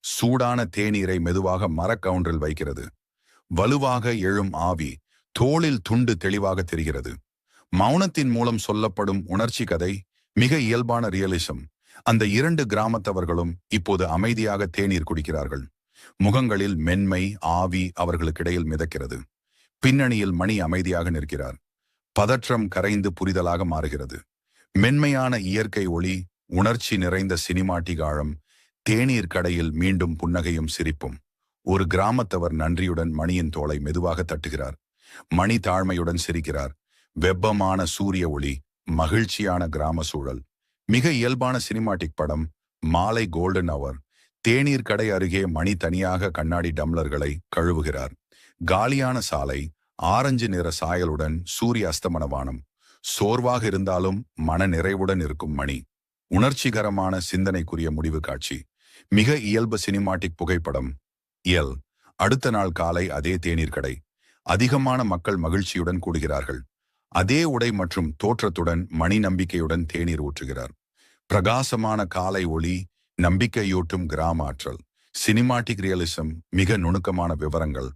சூடான தேநீரை மெதுவாக மரக்கவுண்டரில் வைக்கிறது. வலுவாக எழும் ஆவி, தோளில் துண்டு தெளிவாக தெரிகிறது. மௌனத்தின் மூலம் சொல்லப்படும் உணர்ச்சி கதை, மிக இயல்பான ரியலிசம். அந்த இரண்டு கிராமத்தவர்களும் இப்போது அமைதியாக தேநீர் குடிக்கிறார்கள். முகங்களில் மென்மை, ஆவி அவர்களுக்கிடையில் மிதக்கிறது. பின்னணியில் மணி அமைதியாக நிற்கிறார். பதற்றம் கரைந்து புரிதலாக மாறுகிறது. மென்மையான இயற்கை ஒளி, உணர்ச்சி நிறைந்த சினிமாட்டிக் ஆழம். தேநீர் கடையில் மீண்டும் புன்னகையும் சிரிப்பும். ஒரு கிராமத்தவர் நன்றியுடன் மணியின் தோளை மெதுவாக தட்டுகிறார். மணி தாழ்மையுடன் சிரிக்கிறார். வெப்பமான சூரிய ஒளி, மகிழ்ச்சியான கிராம சூழல். மிக இயல்பான சினிமாட்டிக் படம். மாலை கோல்டன் அவர். தேநீர் கடை அருகே மணி தனியாக கண்ணாடி டம்ளர்களை கழுவுகிறார். காலியான சாலை, ஆரஞ்சு நிற சாயலுடன் சூரிய அஸ்தமன வானம். சோர்வாக இருந்தாலும் மன நிறைவுடன் இருக்கும் மணி. உணர்ச்சிகரமான சிந்தனைக்குரிய முடிவு காட்சி. மிக இயல்பு சினிமாட்டிக் புகைப்படம். அடுத்த நாள் காலை அதே தேநீர் கடை. அதிகமான மக்கள் மகிழ்ச்சியுடன் கூடுகிறார்கள். அதே உடை மற்றும் தோற்றத்துடன் மணி நம்பிக்கையுடன் தேநீர் ஊற்றுகிறார். பிரகாசமான காலை ஒளி, நம்பிக்கையூட்டும் கிராம ஆற்றல். சினிமாட்டிக் ரியலிசம், மிக நுணுக்கமான விவரங்கள்.